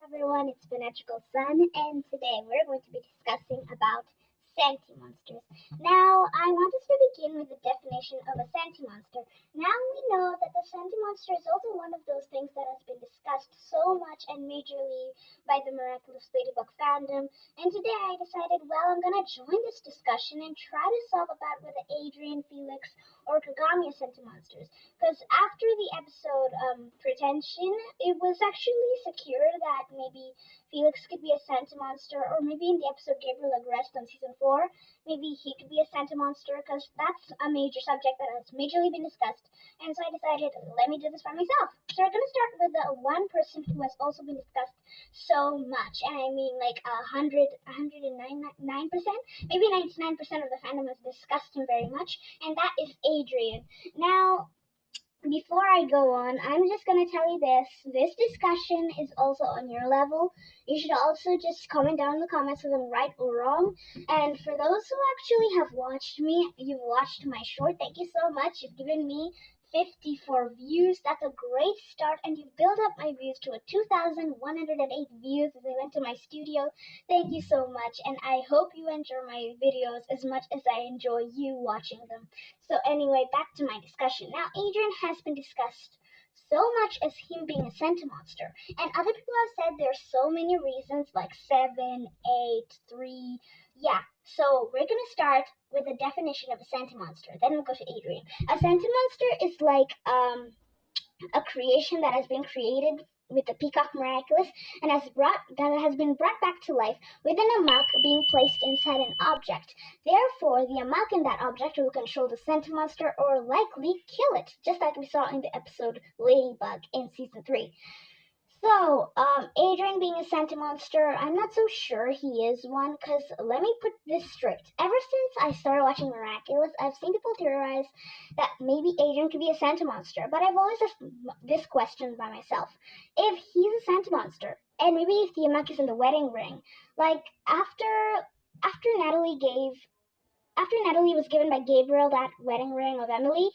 Everyone, it's Magical Sun, and today we're going to be discussing about SENTIMONSTERS. Now, I want us to begin with the definition of a SENTIMONSTER. Now we know that the SENTIMONSTER is also one of those things that has been discussed so much and majorly by the Miraculous Ladybug fandom, and today I decided, well, I'm gonna join this discussion and try to solve about whether Adrien, Felix, or Kagami are SENTIMONSTERs. Because after the episode Pretension, it was actually secure that maybe Felix could be a SENTIMONSTER, or maybe in the episode Gabriel Agrest on season 4, maybe he could be a SENTIMONSTER, because that's a major subject that has majorly been discussed. And so I decided, let me do this by myself. So we're going to start with the one person who has also been discussed so much, and I mean like 109%, maybe 99% of the fandom has discussed him very much, and that is Adrien. Now, before I go on, I'm just going to tell you this discussion is also on your level. You should also just comment down in the comments whether I'm right or wrong. And for those who actually have watched me, you've watched my short, thank you so much. You've given me 54 views. That's a great start, and you've built up my views to a 2,108 views as I went to my studio. Thank you so much, and I hope you enjoy my videos as much as I enjoy you watching them. So anyway, back to my discussion. Now, Adrien has been discussed so much as him being a SENTIMONSTER, and other people have said there's so many reasons, like 7, 8, 3. Yeah, so we're gonna start with the definition of a SENTIMONSTER. Then we'll go to Adrien. A SENTIMONSTER is like a creation that has been created with the peacock miraculous and has been brought back to life within a muck being placed inside an object. Therefore, the amok in that object will control the SENTIMONSTER or likely kill it, just like we saw in the episode Ladybug in season 3. So, Adrien being a SENTIMONSTER, I'm not so sure he is one, because let me put this straight. Ever since I started watching Miraculous, I've seen people theorize that maybe Adrien could be a SENTIMONSTER, but I've always asked this question by myself. If he's a SENTIMONSTER, and maybe if the amok is in the wedding ring, like after Natalie was given by Gabriel that wedding ring of Emily,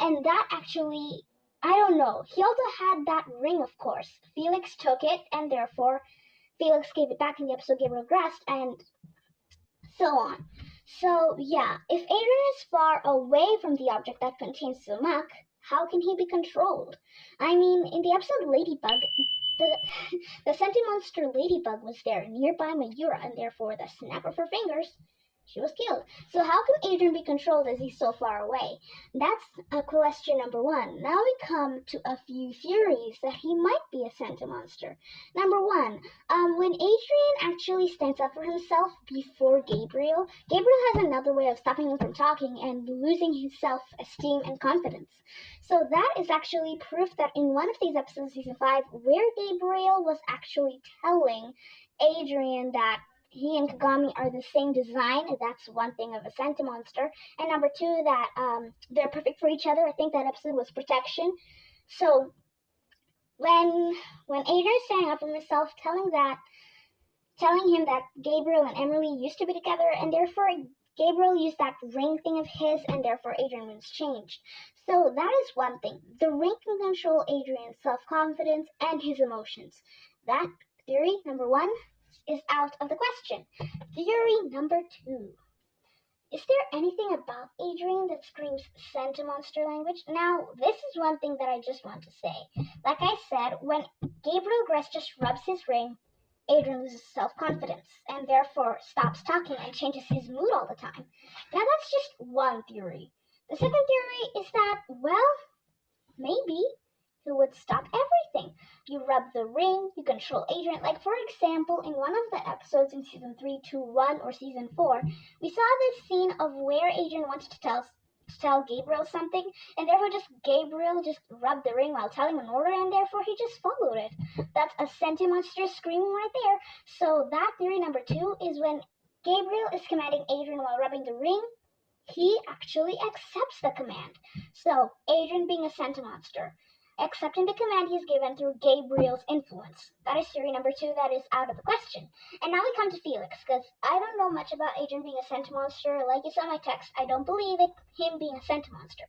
and that actually, I don't know. He also had that ring, of course. Felix took it, and therefore Felix gave it back in the episode Gabriel grasped, and so on. So, yeah, if Adrien is far away from the object that contains the muck, how can he be controlled? I mean, in the episode Ladybug, the SENTIMONSTER Ladybug was there nearby Mayura, and therefore the snap of her fingers, she was killed. So how can Adrien be controlled as he's so far away? That's question number 1. Now we come to a few theories that he might be a SENTIMONSTER. Number 1, when Adrien actually stands up for himself before Gabriel has another way of stopping him from talking and losing his self-esteem and confidence. So that is actually proof that in one of these episodes of season 5, where Gabriel was actually telling Adrien that he and Kagami are the same design. That's one thing of a SENTIMONSTER. And number 2, that they're perfect for each other. I think that episode was Protection. So when Adrien's standing up for himself, telling him that Gabriel and Emily used to be together, and therefore Gabriel used that ring thing of his, and therefore Adrien was changed. So that is one thing. The ring can control Adrien's self-confidence and his emotions. That theory, number 1, is out of the question. Theory number 2. Is there anything about Adrien that screams SENTIMONSTER language? Now, this is one thing that I just want to say. Like I said, when Gabriel Gress just rubs his ring, Adrien loses self-confidence and therefore stops talking and changes his mood all the time. Now, that's just one theory. The second theory is that, well, maybe he would stop everything. You rub the ring, you control Adrien. Like, for example, in one of the episodes in season 3, 2, 1, or season 4, we saw this scene of where Adrien wanted to tell Gabriel something, and therefore Gabriel just rubbed the ring while telling him an order, and therefore he just followed it. That's a SENTIMONSTER screaming right there. So that theory number 2 is when Gabriel is commanding Adrien while rubbing the ring, he actually accepts the command. So Adrien being a SENTIMONSTER, accepting the command he is given through Gabriel's influence. That is theory number 2 that is out of the question. And now we come to Felix, because I don't know much about Adrien being a SENTIMONSTER. Like you saw in my text, I don't believe him being a SENTIMONSTER.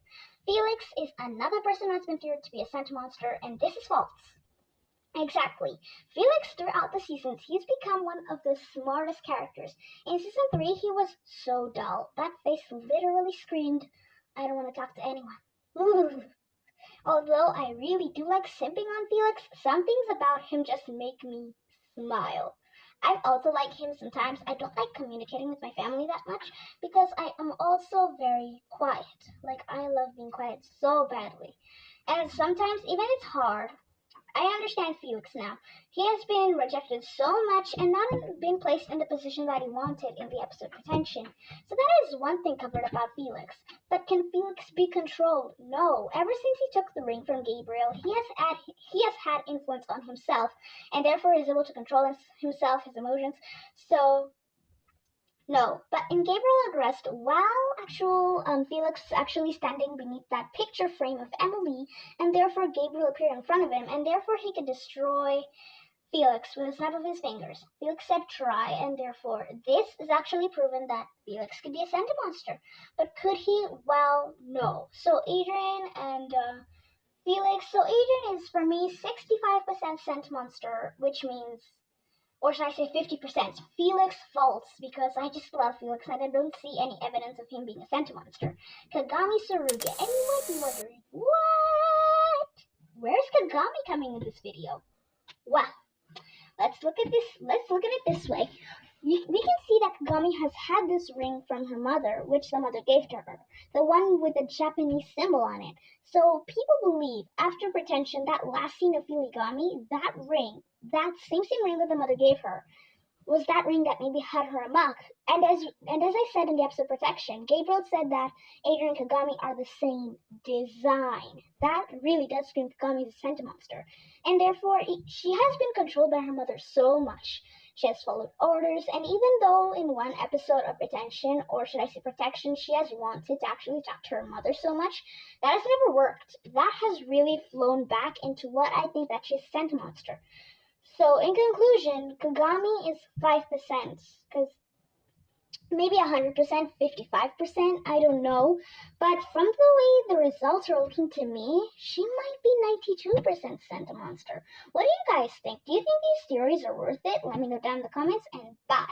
Felix is another person who has been feared to be a SENTIMONSTER, and this is false. Exactly. Felix, throughout the seasons, he's become one of the smartest characters. In season 3, he was so dull. That face literally screamed, I don't want to talk to anyone. Ooh. Although I really do like simping on Felix, some things about him just make me smile. I also like him sometimes. I don't like communicating with my family that much because I am also very quiet. Like, I love being quiet so badly. And sometimes, even it's hard, I understand Felix now. He has been rejected so much and not been placed in the position that he wanted in the episode Pretension. So that is one thing covered about Felix. But can Felix be controlled? No. Ever since he took the ring from Gabriel, he has had influence on himself and therefore is able to control himself, his emotions. So no, but in Gabriel at Rest, while Felix is actually standing beneath that picture frame of Emily, and therefore Gabriel appeared in front of him, and therefore he could destroy Felix with a snap of his fingers. Felix said try, and therefore this is actually proven that Felix could be a Sentimonster. But could he? Well, no. So Adrien and Felix, so Adrien is for me 65% Sentimonster, which means, or should I say 50%? Felix false, because I just love Felix and I don't see any evidence of him being a Sentimonster. Kagami Saruga, and you might be wondering, what? Where's Kagami coming in this video? Well, let's look at it this way. We can see that Kagami has had this ring from her mother, which the mother gave to her, the one with the Japanese symbol on it. So people believe, after Pretension, that last scene of Filigami, that ring, that same ring that the mother gave her, was that ring that maybe had her amok. And as I said in the episode Protection, Gabriel said that Adrien and Kagami are the same design. That really does scream Kagami is a Sentimonster. And therefore, she has been controlled by her mother so much. She has followed orders, and even though in one episode of Retention, or should I say Protection, she has wanted to actually talk to her mother so much, that has never worked. That has really flown back into what I think that she's a Sentimonster. So in conclusion, Kagami is 5%, because maybe 100%, 55%, I don't know. But from the way the results are looking to me, she might be 92% Sentimonster. What do you guys think? Do you think these theories are worth it? Let me know down in the comments, and bye.